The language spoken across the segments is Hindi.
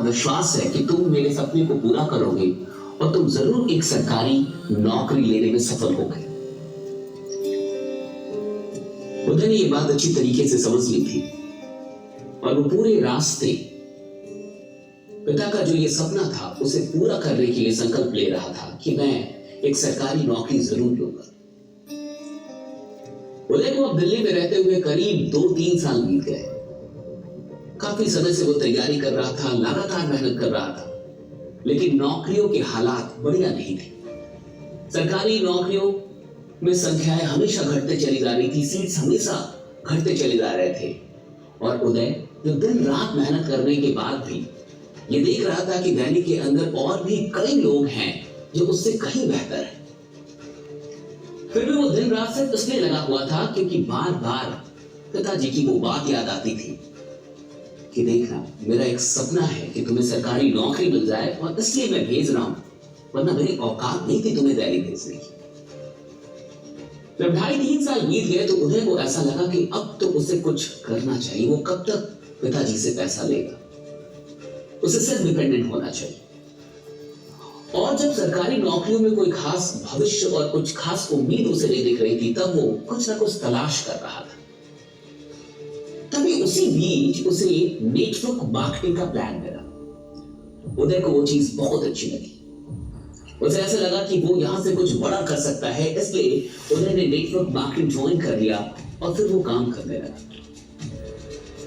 विश्वास है कि तुम मेरे सपने को पूरा करोगे और तुम जरूर एक सरकारी नौकरी लेने में सफल होगे। उदय ने ये बात अच्छी तरीके से समझ ली थी और वो पूरे रास्ते पिता का जो ये सपना था उसे पूरा करने के लिए संकल्प ले रहा था कि मैं एक सरकारी नौकरी जरूर लूंगा। उदय को अब दिल्ली में रहते हुए करीब 2-3 साल बीत गए। काफी समय से वो तैयारी कर रहा था, लगातार मेहनत कर रहा था, लेकिन नौकरियों के हालात बढ़िया नहीं थे। सरकारी नौकरियों में संख्याएं हमेशा घटते चली जा रही थी, सीट्स हमेशा घटते चले जा रहे थे और उदय जो दिन रात मेहनत करने के बाद भी ये देख रहा था कि दिल्ली के अंदर और भी कई लोग हैं जो उससे कहीं बेहतर है। फिर भी वो दिन रात सिर्फ इसलिए लगा हुआ था क्योंकि बार बार पिताजी की वो बात याद आती थी कि देखना, मेरा एक सपना है कि तुम्हें सरकारी नौकरी मिल जाए और इसलिए मैं भेज रहा हूं, वरना मेरी औकात नहीं थी तुम्हें दिल्ली भेजने की। जब 2.5-3 साल बीत गए तो उदय को ऐसा लगा कि अब तो उसे कुछ करना चाहिए। वो कब तक पिताजी से पैसा लेगा, उसे सेल्फ डिपेंडेंट होना चाहिए। और जब सरकारी नौकरियों में कोई खास भविष्य और कुछ खास उम्मीद उसे नहीं दिख रही थी, तब वो कुछ ना कुछ तलाश कर रहा था। तभी उसी बीच उसे नेटवर्क मार्केटिंग का प्लान मिला। उदय को वो चीज बहुत अच्छी लगी। उसे ऐसा लगा कि वो यहां से कुछ बड़ा कर सकता है, इसलिए उदय ने नेटवर्क मार्केटिंग ज्वाइन कर लिया और फिर वो काम करने लगा।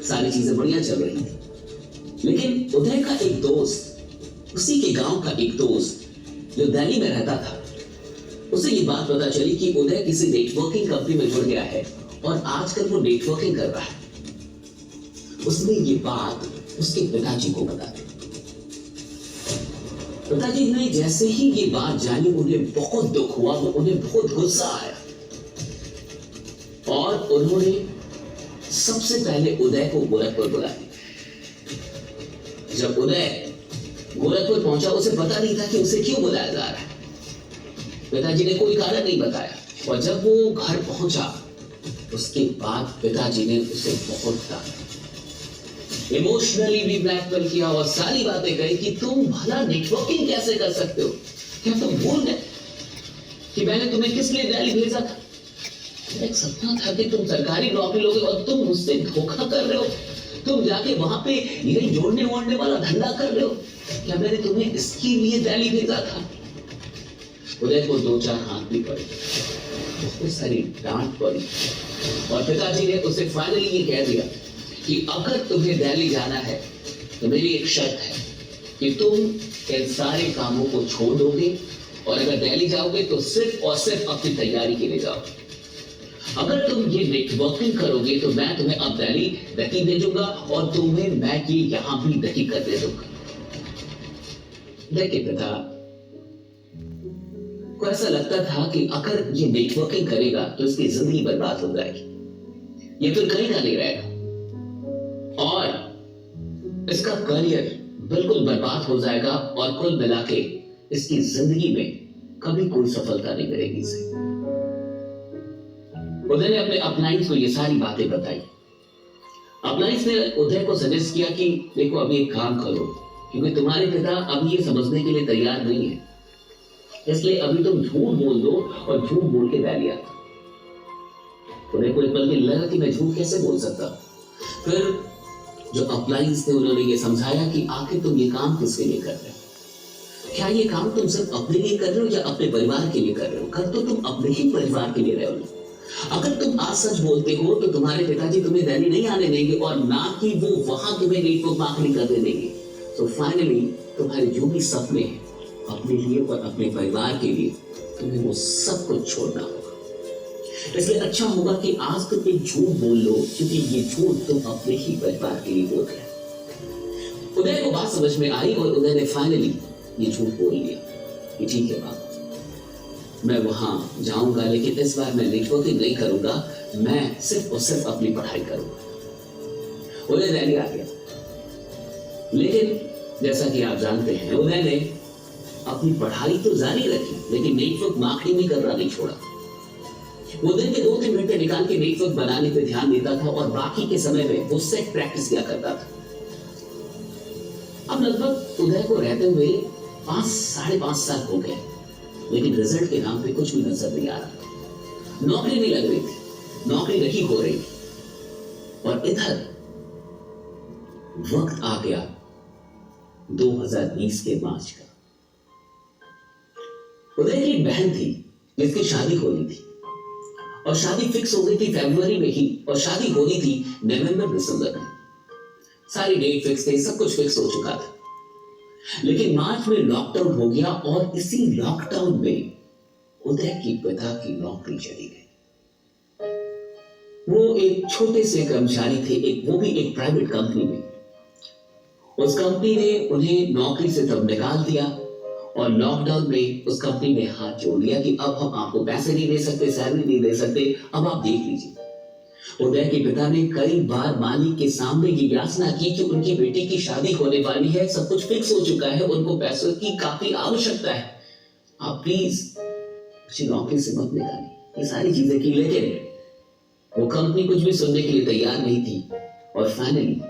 सारी चीजें बढ़िया चल रही थी, लेकिन उदय का एक दोस्त, उसी के गांव का एक दोस्त जो दिल्ली में रहता था, उसे ये बात पता चली कि उदय किसी नेटवर्किंग कंपनी में जुड़ गया है और आजकल वो नेटवर्किंग कर रहा है। उसने ये बात उसके पिताजी को बता दी। पिताजी ने जैसे ही ये बात जानी, उन्हें बहुत दुख हुआ, उन्हें बहुत गुस्सा आया और उन्होंने सबसे पहले उदय को गोरखपुर बुला लिया। जब उदय गोरखपुर पहुंचा, उसे पता नहीं था कि उसे क्यों बुलाया जा रहा है। पिताजी ने कोई कारण नहीं बताया और जब वो घर पहुंचा उसके बाद पिताजी ने उसे बहुत डांटा, इमोशनली भी ब्लैकमेल किया और सारी बातें कही कि तुम भला नेटवर्किंग कैसे कर सकते हो? क्या तुम भूल गए कि मैंने तुम्हें किस लिए दिल्ली भेजा था? एक सपना था कि तुम सरकारी नौकरी लोगे और तुम मुझसे धोखा कर रहे हो। तुम जाके वहां पे यही जोड़ने वोड़ने वाला धंधा कर रहे हो। क्या मैंने तुम्हें इसके लिए दिल्ली भेजा था? उदय को 2-4 हाथ भी पड़े, बहुत सारी डांट पड़ी और पिताजी ने उसे फाइनली ये कह दिया कि अगर तुम्हें दिल्ली जाना है तो मेरी एक शर्त है कि तुम इन सारे कामों को छोड़ दोगे और अगर दिल्ली जाओगे तो सिर्फ और सिर्फ अपनी तैयारी के लिए जाओगे। अगर तुम ये नेटवर्किंग करोगे तो मैं तुम्हें अब दिल्ली नहीं भेजूंगा और तुम्हें मैं ये यहां भी नहीं करने दूंगा। देखिए, पिता को ऐसा लगता था कि अगर ये नेटवर्किंग करेगा तो इसकी जिंदगी बर्बाद हो जाएगी, ये फिर कहीं का नहीं रहेगा और इसका करियर बिल्कुल बर्बाद हो जाएगा और कुल मिला के इसकी जिंदगी में कभी कोई सफलता नहीं मिलेगी इसे। उदय ने अपने अपलाइंस को ये सारी बातें बताई। अपलाइंस ने उदय को सजेस्ट किया कि देखो, अभी एक काम करो, क्योंकि तुम्हारे पिता अभी ये समझने के लिए तैयार नहीं है, इसलिए अभी तुम झूठ बोल दो और झूठ बोल के दिल्ली आ जाओ। उदय को एक पल के लगा कि मैं झूठ कैसे बोल सकता। फिर जो अपलाइंस थे उन्होंने ये समझाया कि आखिर तुम ये काम किसके लिए कर रहे हो? क्या ये काम तुम सिर्फ अपने लिए कर रहे हो या अपने परिवार के लिए कर रहे हो? कर तो तुम अपने ही परिवार के लिए रहे हो। अगर तुम आज सच बोलते हो तो तुम्हारे पिताजी तुम्हें दिल्ली नहीं आने देंगे और ना ही वो वहां तुम्हें नेटवर्क मार्केटिंग करने देंगे। तो फाइनली तुम्हारे जो भी सपने हैं अपने लिए और अपने परिवार के लिए, तुम्हें वो सब कुछ छोड़ना होगा। इसलिए अच्छा होगा कि आज तुम एक झूठ बोल लो, क्योंकि ये झूठ तुम अपने ही परिवार के लिए बोल रहे हो। उदय को बात समझ में आई और उदय ने फाइनली ये झूठ बोल लिया कि ठीक है बाबा, मैं वहां जाऊंगा, लेकिन इस बार मैं नेटवर्किंग नहीं करूंगा, मैं सिर्फ और सिर्फ अपनी पढ़ाई करूंगा। उदय दिल्ली आ गया, लेकिन जैसा कि आप जानते हैं उदय ने अपनी पढ़ाई तो जारी रखी, लेकिन नेटवर्क मार्केटिंग भी करना नहीं छोड़ा। वो दिन के 2-3 घंटे निकाल के नेटवर्क बनाने पे ध्यान देता था और बाकी के समय में वो सेट प्रैक्टिस किया करता था। अब अब लगभग उदय को रहते हुए 5-5.5 साल हो गए, लेकिन रिजल्ट के नाम पे कुछ भी नजर नहीं आ रहा। नौकरी नहीं लग रही थी, नौकरी नहीं हो रही थी। और इधर वक्त आ गया 2020 के मार्च का। उदय की एक बहन थी जिसकी शादी होनी थी, और शादी फिक्स हो गई थी फरवरी में ही, और शादी होनी थी नवंबर दिसंबर में। सारी डेट फिक्स थे, सब कुछ फिक्स हो चुका था। लेकिन मार्च में लॉकडाउन हो गया, और इसी लॉकडाउन में उदय की पिता की नौकरी चली गई। वो एक छोटे से कर्मचारी थे, वो भी एक प्राइवेट कंपनी में। उस कंपनी ने उन्हें नौकरी से तब निकाल दिया, और लॉकडाउन में उस कंपनी ने हाथ जोड़ लिया कि अब हम आपको पैसे नहीं दे सकते, सैलरी नहीं दे सकते, अब आप देख लीजिए। उदय के पिता ने कई बार मालिक के सामने ये याचना की कि उनकी बेटी की शादी होने वाली है, सब कुछ फिक्स हो चुका है, उनको पैसों की काफी आवश्यकता है, आप प्लीज मुझे नौकरी से मत निकालिए। ये सारी चीजें की, लेकिन वो कंपनी कुछ भी सुनने के लिए तैयार नहीं थी, और फाइनली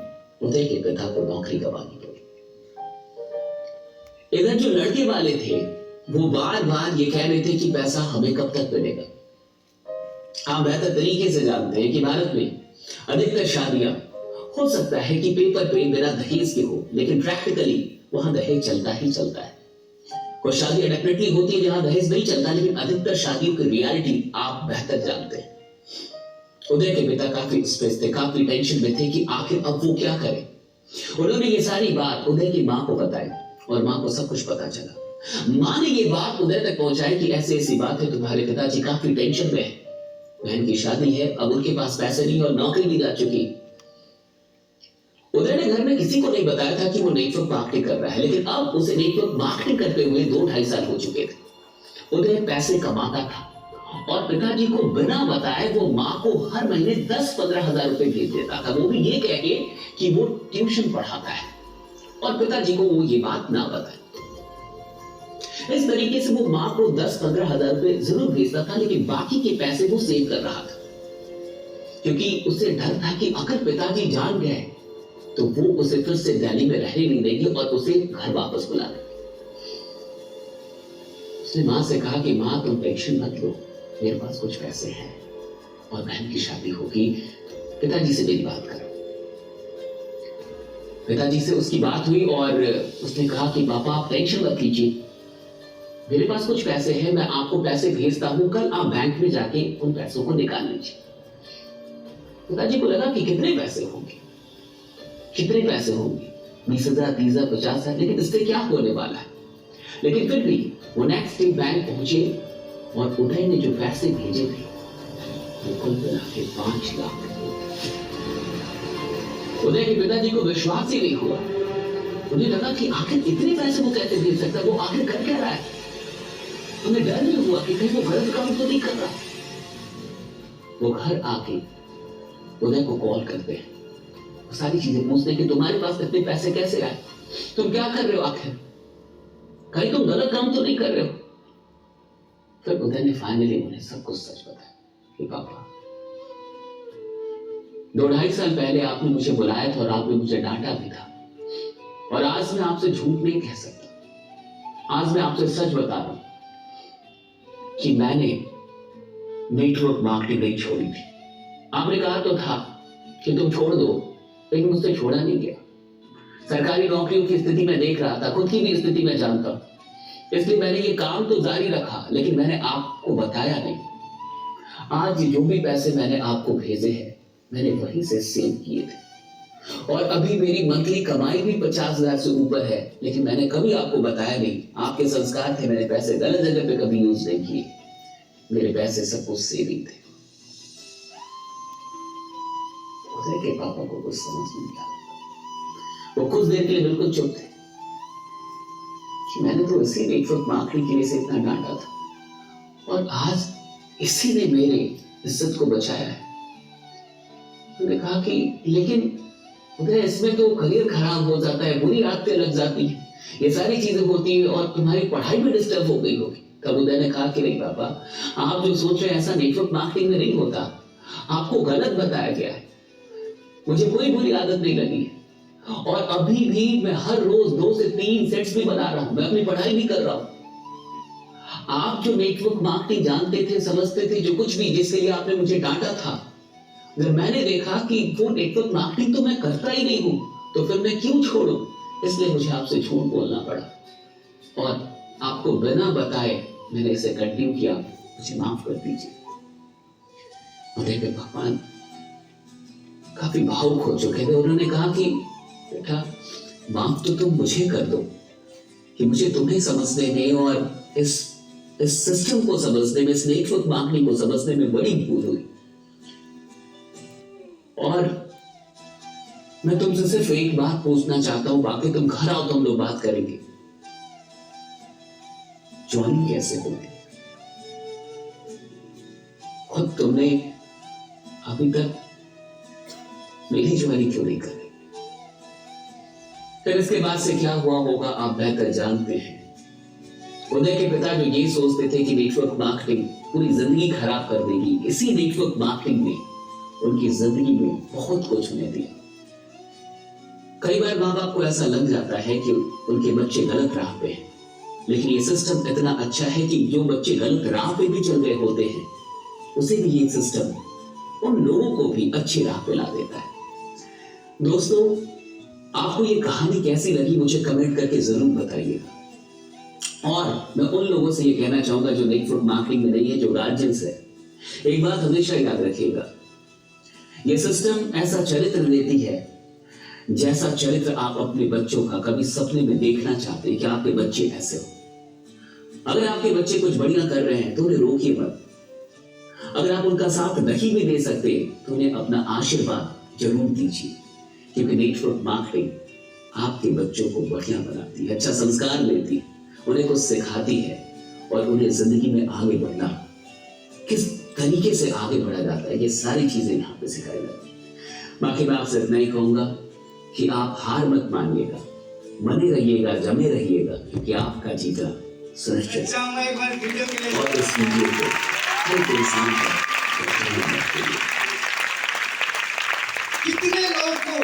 उदय के पिता को नौकरी गंवानी पड़ी। इधर जो लड़के वाले थे वो बार बार ये कह रहे थे कि पैसा हमें कब तक मिलेगा। आप बेहतर तरीके से जानते हैं कि भारत में अधिकतर शादियां हो सकता है कि पेपर पे बिना दहेज के हो, लेकिन प्रैक्टिकली वहां दहेज चलता ही चलता है। कुछ शादियां डेफिनेटली होती है जहां दहेज नहीं चलता, लेकिन अधिकतर शादियों की रियलिटी आप बेहतर जानते हैं। उदय के पिता काफी स्ट्रेस थे, काफी टेंशन में थे कि आखिर अब वो क्या करें। उन्होंने ये सारी बात उदय की मां को बताई, और मां को सब कुछ पता चला। मां ने ये बात उदय तक पहुंचाई कि ऐसी ऐसी बात है, तुम्हारे पिताजी काफी टेंशन में है, बहन की शादी है, अब उनके पास पैसे नहीं और नौकरी भी जा चुकी। उदय ने घर में किसी को नहीं बताया था कि वो नेटवर्क मार्केटिंग कर रहा है, लेकिन अब उसे नेटवर्क मार्केटिंग करते हुए 2-2.5 साल हो चुके थे। उदय पैसे कमाता था, और पिताजी को बिना बताए वो मां को हर महीने 10-15 हजार रुपए भेज देता था, वो भी ये कह के कि वो ट्यूशन पढ़ाता है, और पिताजी को वो ये बात ना बताए। इस तरीके से वो मां को 10-15 हजार रुपए जरूर भेजता था, लेकिन बाकी के पैसे वो सेव कर रहा था, क्योंकि उसे डर था कि अगर पिताजी जान गए तो वो उसे फिर से दिल्ली में रहने नहीं देंगे और उसे घर वापस बुला लेंगे। उसने मां से कहा कि मां तुम टेंशन मत लो, मेरे पास कुछ पैसे हैं और बहन की शादी होगी, पिताजी से मेरी बात करो। पिताजी से उसकी बात हुई और उसने कहा कि पापा आप टेंशन मत लीजिए, मेरे पास कुछ पैसे हैं, मैं आपको पैसे भेजता हूं, कल आप बैंक में जाके उन पैसों को निकाल लीजिए। पिताजी को लगा कि कितने पैसे होंगे, 20,000, 30,000, 50,000, लेकिन इससे क्या होने वाला है। लेकिन फिर भी वो नेक्स्ट डे बैंक पहुंचे और उदय ने जो पैसे भेजे थे वो कुल मिला के 5 लाख। उदय के पिताजी को विश्वास ही नहीं हुआ, उन्हें लगा कि आखिर इतने पैसे वो कैसे भेज सकता, वो आखिर कर क्या रहा है। उन्हें डर नहीं हुआ कि कहीं वो गलत काम तो नहीं कर रहा। वो घर आके उदय को कॉल करते हैं, सारी चीजें पूछते हैं कि तुम्हारे पास इतने पैसे कैसे आए, तुम क्या कर रहे हो, आखिर कहीं तुम गलत काम तो नहीं कर रहे हो। फिर उदय ने फाइनली उन्हें सब कुछ सच बताया कि पापा 2-2.5 साल पहले आपने मुझे बुलाया था और आपने मुझे डांटा भी था, और आज मैं आपसे झूठ नहीं कह सकता, आज मैं आपसे सच बता रहा हूं कि मैंने नेटवर्क मार्केटिंग नहीं छोड़ी थी। आपने कहा तो था कि तुम छोड़ दो, लेकिन मुझसे छोड़ा नहीं गया। सरकारी नौकरियों की स्थिति में देख रहा था, खुद की भी स्थिति में जानता हूं, इसलिए मैंने ये काम तो जारी रखा, लेकिन मैंने आपको बताया नहीं। आज जो भी पैसे मैंने आपको भेजे हैं मैंने वहीं से सेव किए थे, और अभी मेरी मंथली कमाई भी 50,000 से ऊपर है, लेकिन मैंने कभी आपको बताया नहीं। आपके संस्कार थे, मैंने पैसे गलत जगह पे कभी यूज नहीं किए, मेरे पैसे सब कुछ सेविंग थे। उदय के पापा को कुछ समझ नहीं आया, वो कुछ देर के लिए बिल्कुल चुप थे कि मैंने तो इसी नेटवर्क मार्केटिंग के लिए से इतना डांटा था, और आज इसी ने मेरे इज्जत को बचाया है। उन्होंने कहा कि लेकिन उदय इसमें तो करियर खराब हो जाता है, बुरी आदतें लग जाती है, ये सारी चीजें होती है, और तुम्हारी पढ़ाई भी डिस्टर्ब हो गई होगी। तब उदय ने कहा कि नहीं पापा, आप जो सोच रहे हैं ऐसा नेटवर्क मार्केटिंग में नहीं होता, आपको गलत बताया गया है, मुझे कोई बुरी आदत नहीं लगी है, और अभी भी मैं हर रोज 2 से 3 सेट्स भी बना रहा हूं, मैं अपनी पढ़ाई भी कर रहा हूं। आप जो नेटवर्क मार्केटिंग जानते थे, समझते थे, जो कुछ भी जिसके लिए आपने मुझे डांटा था, जब मैंने देखा कि वो नेटवर्क मार्केटिंग तो मैं करता ही नहीं हूं, तो फिर मैं क्यों छोड़ूं? इसलिए मुझे आपसे झूठ बोलना पड़ा और आपको बिना बताए मैंने इसे कंटिन्यू किया। मुझे माफ कर दीजिए। उदय पे भगवान काफी भावुक हो चुके थे। उन्होंने कहा कि बेटा, माफ तो तुम मुझे कर दो कि मुझे तुम्हें समझने में और इस सिस्टम को समझने में, इस नेटवर्क मार्केटिंग को समझने में बड़ी भूल हुई। और मैं तुमसे सिर्फ एक बात पूछना चाहता हूं, बाकी तुम घर आओ तो हम लोग बात करेंगे। ज्वाइनिंग कैसे होती? खुद तुमने अभी तक मेरी ज्वाइनिंग क्यों नहीं कर रही? फिर इसके बाद से क्या हुआ होगा आप बेहतर जानते हैं। उदय के पिता जो ये सोचते थे कि नेटवर्क मार्केटिंग पूरी जिंदगी खराब कर देगी, इसी नेटवर्क मार्केटिंग ने उनकी जिंदगी में बहुत कुछ उन्हें दिया। कई बार माँ बाप को ऐसा लग जाता है कि उनके बच्चे गलत राह पे हैं, लेकिन ये सिस्टम इतना अच्छा है कि जो बच्चे गलत राह पे भी चल रहे होते हैं, उसे भी ये सिस्टम उन लोगों को भी अच्छी राह पे ला देता है। दोस्तों, आपको ये कहानी कैसी लगी मुझे कमेंट करके जरूर बताइएगा। और मैं उन लोगों से ये कहना चाहूंगा जो नेटवर्क मार्केटिंग में नहीं है, जो गार्जियंस है, एक बात हमेशा याद रखिएगा, ये सिस्टम ऐसा चरित्र देती है जैसा चरित्र आप अपने बच्चों का कभी सपने में देखना चाहते हैं कि आपके बच्चे ऐसे हो। अगर आपके बच्चे कुछ बढ़िया कर रहे हैं तो उन्हें रोकिए मत। अगर आप उनका साथ नहीं भी दे सकते तो उन्हें अपना आशीर्वाद जरूर दीजिए, क्योंकि नेटवर्क मार्केटिंग आपके बच्चों को बढ़िया बनाती है, अच्छा संस्कार लेती है, उन्हें कुछ सिखाती है और उन्हें जिंदगी में आगे बढ़ना, किस तरीके से आगे बढ़ा जाता है, ये सारी चीजें यहाँ पे सिखाई जाती है। बाकी मैं आपसे इतना ही कहूंगा कि आप हार मत मानिएगा, बने रहिएगा, जमे रहिएगा, क्योंकि आपका जीतना सुनिश्चित है। और इस वीडियो को हर इंसान का कितने लोग को